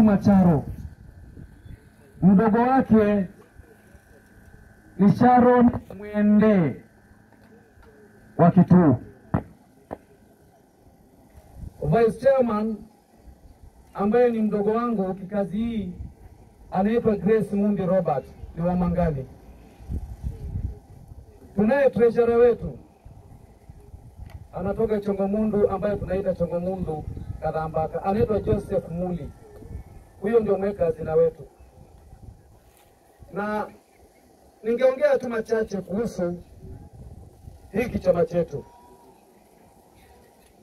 Juma Charo. Mdogo wake ni Sharon Mwende wa Kitui. Vice Chairman ambaye ni mdogo wangu kikazi hii anaitwa Grace Mundi Robert, ni wa Mangani. Tunaye treasurer wetu anatoka Chongomundu ambaye tunaita Chongomundu Kadambaka, anaitwa Joseph Muli. Huyo ndio mweka hazina wetu. Na ningeongea tu machache kuhusu hiki chama chetu.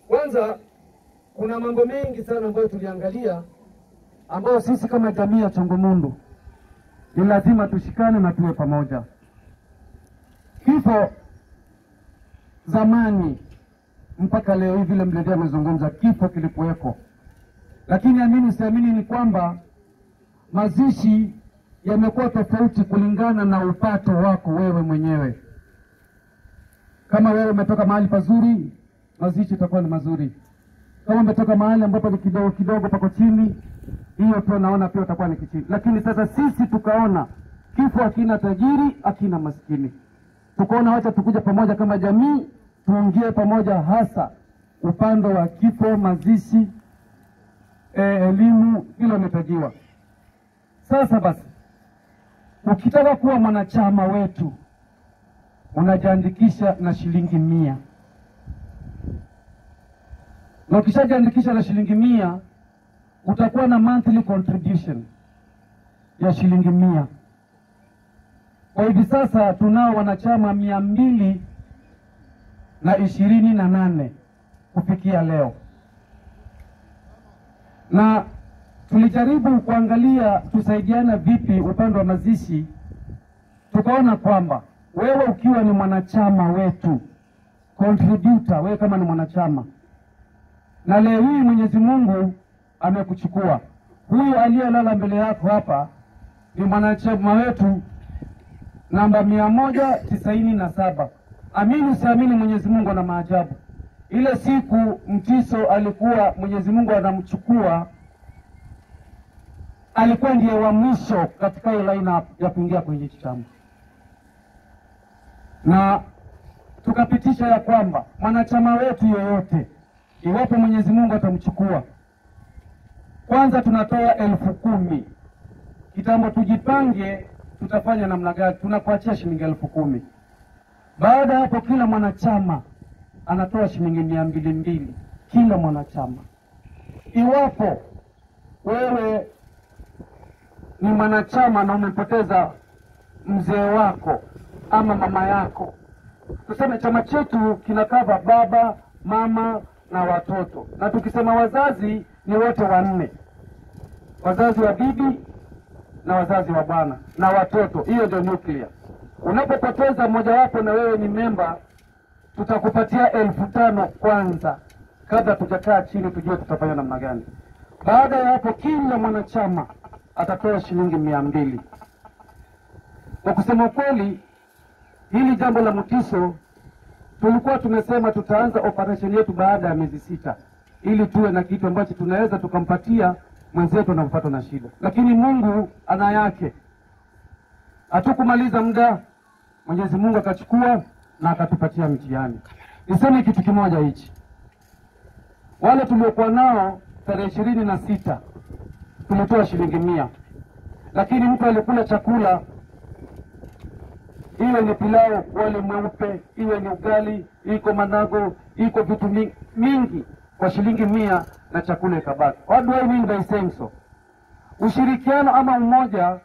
Kwanza kuna mambo mengi sana ambayo tuliangalia, ambayo sisi kama jamii ya Chongomundu ni lazima tushikane na tuwe pamoja. Kifo zamani mpaka leo hivi vile mledi amezungumza, kifo kilikuweko. Lakini amini siamini ni kwamba mazishi yamekuwa tofauti kulingana na upato wako wewe mwenyewe. Kama wewe umetoka mahali pazuri, mazishi itakuwa ni mazuri. Kama umetoka mahali ambapo ni kidogo kidogo pako chini, hiyo pia naona pia itakuwa ni kichini. Lakini sasa sisi tukaona kifo hakina tajiri, hakina maskini. Tukaona wacha tukuja pamoja kama jamii, tuongee pamoja, hasa upande wa kifo, mazishi, elimu, hilo umetajiwa. Sasa basi, ukitaka kuwa mwanachama wetu, unajiandikisha na shilingi 100. Na ukishajiandikisha na shilingi 100, utakuwa na monthly contribution ya shilingi 100. Kwa hivi sasa tunao wanachama 228 kufikia leo. Na tulijaribu kuangalia tusaidiana vipi upande wa mazishi. Tukaona kwamba wewe ukiwa ni mwanachama wetu, contributor, wewe kama ni mwanachama, na leo hii Mwenyezi Mungu amekuchukua, huyu aliyelala mbele yako hapa ni mwanachama wetu namba 197. Amini siamini, Mwenyezi Mungu ana maajabu. Ile siku Mtiso alikuwa Mwenyezi Mungu anamchukua, alikuwa ndiye wa mwisho katika ile line ya kuingia kwenye chama. Na tukapitisha ya kwamba mwanachama wetu yoyote, iwapo Mwenyezi Mungu atamchukua, kwanza tunatoa 10,000. Kitambo tujipange tutafanya namna gani, tunakuachia shilingi 10,000. Baada hapo kila mwanachama anatoa shilingi 200 kila mwanachama. Iwapo wewe ni mwanachama na umepoteza mzee wako ama mama yako, tuseme chama chetu kinakava baba, mama na watoto. Na tukisema wazazi ni wote 4. Wazazi wa bibi na wazazi wa bwana na watoto, hiyo ndio nuclear. Unapopoteza mmoja wapo na wewe ni member, tutakupatia 5,000 kwanza kabla tujakaa chini tujue tutafanya namna gani. Baada ya hapo kila mwanachama atatoa shilingi 200. Kwa kusema kweli, hili jambo la Mtiso tulikuwa tumesema tutaanza operation yetu baada ya miezi 6 ili tuwe na kitu ambacho tunaweza tukampatia mwenzetu anapopata na shida. Lakini Mungu ana yake. Hatukumaliza muda, Mwenyezi Mungu akachukua na akatupatia mtihani. Niseme kitu kimoja hichi. Wale tuliokuwa nao tarehe 26 tulitoa shilingi 100. Lakini mtu alikula chakula, iwe ni pilau, wali mweupe, iwe ni ugali, iko manago, iko vitu mingi kwa shilingi 100 na chakula ikabaki. What do I mean by saying so? Ushirikiano ama umoja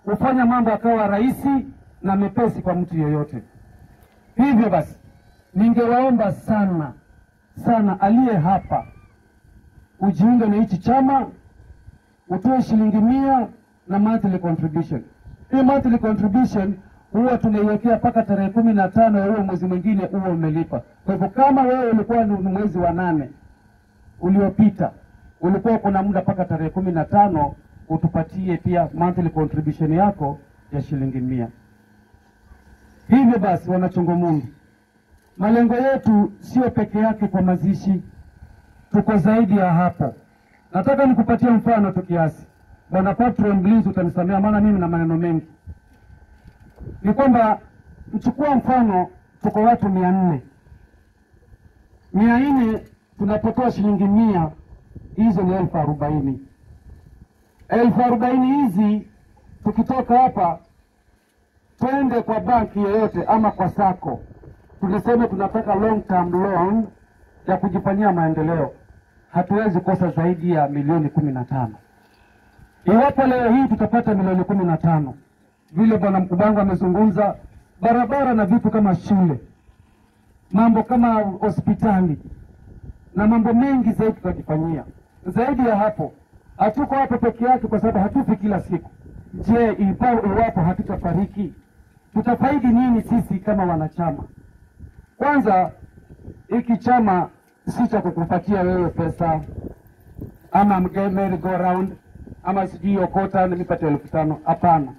hufanya mambo akawa rahisi na mepesi kwa mtu yoyote. Hivyo basi, ningewaomba sana sana aliye hapa ujiunge na hichi chama, utoe shilingi 100 na monthly contribution. Hii monthly contribution huwa tunaiwekea mpaka tarehe 15 ya huo mwezi mwingine huo umelipa. Kwa hivyo kama wewe ulikuwa ni mwezi wa 8 uliopita, ulikuwa kuna muda mpaka tarehe 15 utupatie pia monthly contribution yako ya shilingi 100. Hivyo basi, wana Chongomundu, malengo yetu sio peke yake kwa mazishi, tuko zaidi ya hapo. Nataka nikupatie mfano tu kiasi. Bwana Patron Bliss utanisamea maana mimi na maneno mengi. Ni kwamba mchukua mfano tuko watu 400. 400 tunapotoa shilingi 100, hizo ni 40,000. 40,000 hizi tukitoka hapa twende kwa banki yoyote ama kwa sako, tulisema tunataka long term loan ya kujifanyia maendeleo, hatuwezi kosa zaidi ya milioni 15. Iwapo leo hii tutapata milioni 15, vile bwana Mkubango amezungumza, barabara na vitu kama shule, mambo kama hospitali na mambo mengi zaidi tutajifanyia. Zaidi ya hapo, hatuko hapo peke yake kwa sababu hatufi kila siku. Je, iwapo hatutafariki, tutafaidi nini sisi kama wanachama? Kwanza, hiki chama si cha kukupatia wewe pesa ama merry go round ama sijui okota na nipate 5,000. Hapana.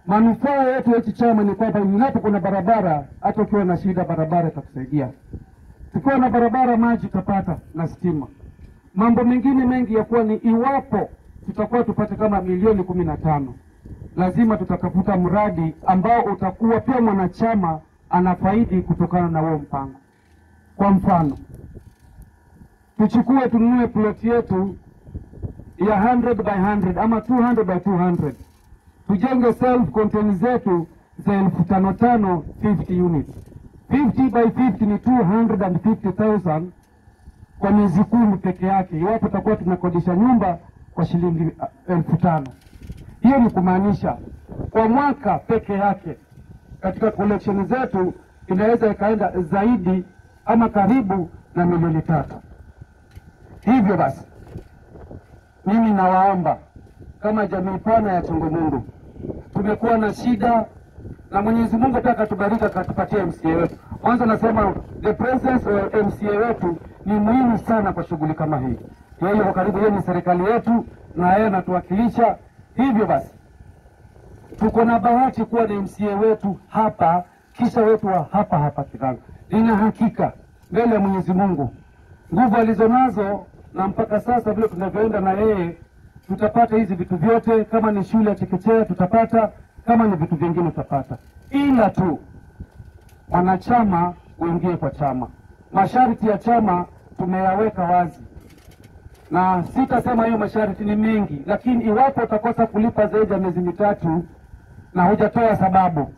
Manufaa yetu ya hiki chama ni kwamba unapo kuna barabara, hata ukiwa na shida barabara itakusaidia. Tukiwa na barabara, maji tutapata na stima. Mambo mengine mengi ya kuwa ni iwapo tutakuwa tupate kama milioni 15, lazima tutakafuta mradi ambao utakuwa pia mwanachama anafaidi kutokana na huo mpango. Kwa mfano, tuchukue tununue plot yetu ya 100 by 100 ama 200 by 200. Tujenge self contained zetu za 5,500 50 units. 50 by 50 ni 250,000 kwa miezi 10 peke yake. Iwapo tutakuwa tumekodisha nyumba kwa shilingi 5,000. Hiyo ni kumaanisha kwa mwaka peke yake katika collection zetu inaweza ikaenda zaidi ama karibu na milioni 3. Hivyo basi, mimi nawaomba kama jamii pana ya Chongomundu, tumekuwa na shida na Mwenyezi Mungu pia akatubariki akatupatia MCA wetu. Kwanza nasema the presence of MCA wetu ni muhimu sana kwa shughuli kama hii. Yeye kwa karibu, yeye ni serikali yetu na yeye anatuwakilisha. Hivyo basi, tuko na bahati kuwa na MCA wetu hapa, kisha wetu wa hapa Kiranga. Nina hakika mbele ya Mwenyezi Mungu nguvu alizonazo na mpaka sasa vile tunavyoenda na yeye tutapata hizi vitu vyote. Kama ni shule ya chekechea tutapata, kama ni vitu vingine tutapata, ila tu wanachama uingie kwa chama. Masharti ya chama tumeyaweka wazi, na sitasema hiyo masharti ni mengi, lakini iwapo utakosa kulipa zaidi ya miezi 3 na hujatoa sababu,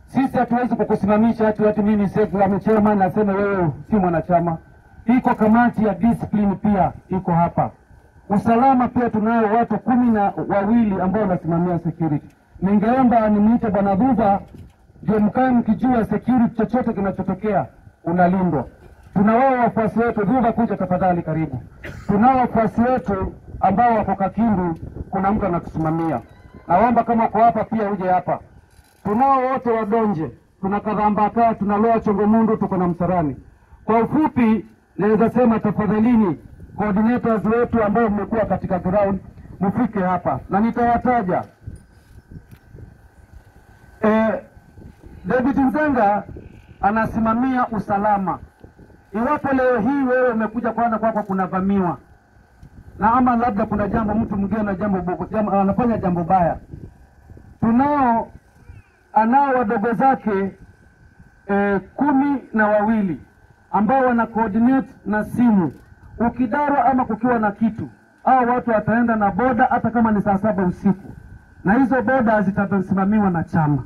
sisi hatuwezi kukusimamisha ati mimi sasa chairman nasema wewe si mwanachama. Iko kamati ya discipline pia iko hapa. Usalama pia tunao watu 12 ambao wanasimamia security. Ningeomba nimuite Bwana Dhuva ndio mkae mkijua security chochote kinachotokea unalindwa. Tunao wafuasi wetu, Dhuva kuja tafadhali karibu. Tunao wafuasi wetu ambao wako Kakindu, kuna mtu anatusimamia. Naomba kama kwa hapa pia uje hapa. Tunao wote Wadonje, tuna Kadhambaka, tunaloa Chongomundu, tuko na Msarani. Kwa ufupi naweza sema tafadhalini coordinators wetu ambao mmekuwa katika ground mfike hapa na nitawataja. David Nzenga anasimamia usalama. Iwapo leo hii wewe umekuja kuona kwako kunavamiwa na ama labda kuna jambo mtu mwingine na anafanya jambo baya, anao wadogo zake 12 ambao wana coordinate na simu. Ukidarwa ama kukiwa na kitu, hao watu wataenda na boda hata kama ni saa 7 usiku, na hizo boda zitasimamiwa na chama,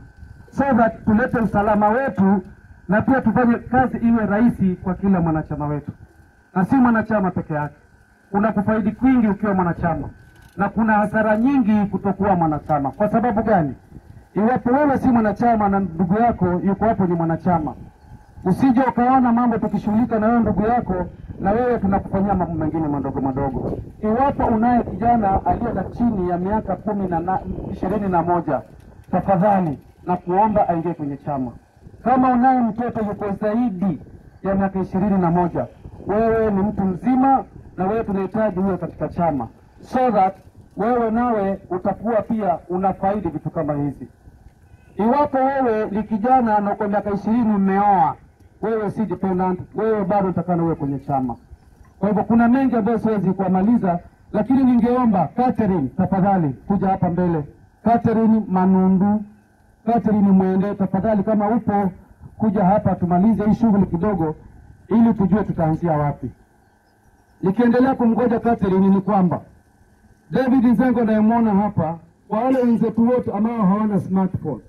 so that tulete usalama wetu na pia tufanye kazi iwe rahisi kwa kila mwanachama wetu. Na si mwanachama peke yake, kuna kufaidi kwingi ukiwa mwanachama na kuna hasara nyingi kutokuwa mwanachama. Kwa sababu gani? Iwapo wewe si mwanachama na ndugu yako yuko hapo ni mwanachama, usije ukaona mambo tukishughulika na wewe ndugu yako na wewe tunakufanyia mambo mengine madogo. Iwapo unaye kijana aliye na chini ya miaka 21, tafadhali na kuomba aingie kwenye chama. Kama unaye mtoto yuko zaidi ya miaka 21, wewe ni mtu mzima na wewe tunahitaji uwe katika chama, so that wewe nawe utakuwa pia unafaidi vitu kama hizi. Iwapo wewe ni kijana na uko miaka 20 umeoa, wewe si dependent, wewe bado utakana uwe kwenye chama. Kwa hivyo kuna mengi ambayo siwezi kuamaliza, lakini ningeomba Catherine, tafadhali kuja hapa mbele. Catherine Manundu, Catherine Mwende, tafadhali kama upo kuja hapa tumalize hii shughuli kidogo ili tujue tutaanzia wapi. Nikiendelea kumgoja Catherine ni kwamba David Nzengo nayemwona hapa, kwa wale wenzetu wote ambao hawana smartphone,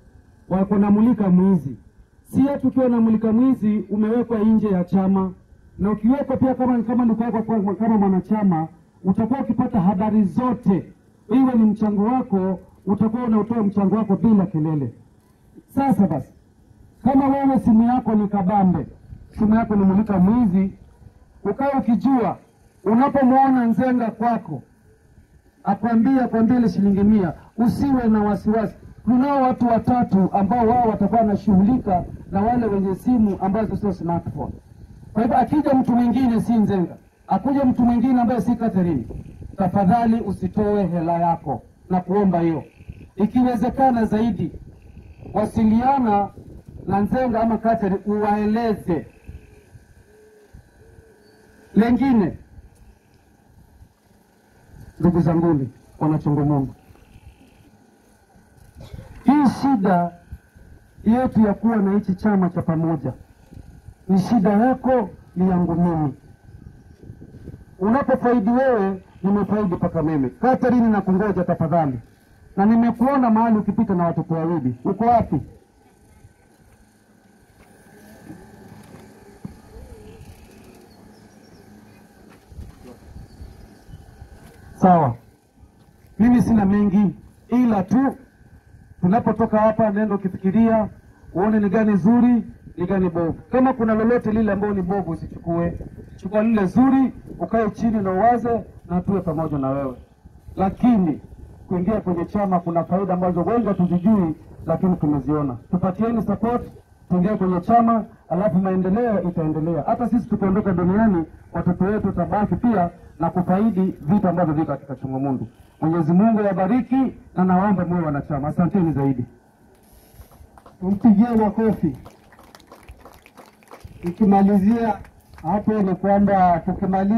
wako na mulika mwizi. Si eti ukiwa na mulika mwizi umewekwa nje ya chama, na ukiwekwa pia kama nikawekwa kama mwanachama, utakuwa ukipata habari zote, iwe ni mchango wako, utakuwa unatoa mchango wako bila kelele. Sasa basi, kama wewe simu yako ni kabambe, simu yako ni mulika mwizi, ukawa ukijua unapomwona Nzenga kwako akwambia ile shilingi 100, usiwe na wasiwasi. Kunao watu 3 ambao wao watakuwa wanashughulika na wale wenye simu ambazo sio smartphone. Kwa hivyo akija mtu mwingine si Nzenga, akuja mtu mwingine ambaye si Catherine, tafadhali usitoe hela yako na kuomba hiyo. Ikiwezekana zaidi, wasiliana na Nzenga ama Catherine uwaeleze. Lengine, ndugu zanguni wanachongomongo, hii shida yetu ya kuwa na hichi chama cha pamoja ni shida yako, ni yangu mimi. Unapofaidi wewe, nimefaidi paka mimi. Catherine, na kungoja tafadhali, na nimekuona mahali ukipita na watoto wawili. Uko wapi? Sawa, mimi sina mengi, ila tu tunapotoka hapa nenda ukifikiria uone ni gani zuri, ni gani bovu. Kama kuna lolote lile ambalo ni bovu usichukue, chukua lile zuri, ukae chini na uwaze na tuwe pamoja na wewe. Lakini kuingia kwenye chama kuna faida ambazo wengi hatujijui, lakini tumeziona. Tupatieni support, tuingie kwenye chama, alafu maendeleo itaendelea. Hata sisi tukiondoka duniani, watoto wetu tabaki pia na kufaidi vitu ambavyo viko katika Chongomundu. Mwenyezi Mungu yabariki, na naomba mwe wanachama. Asanteni zaidi. Tumpigie makofi. Ikimalizia hapo ni kwamba tukimaliza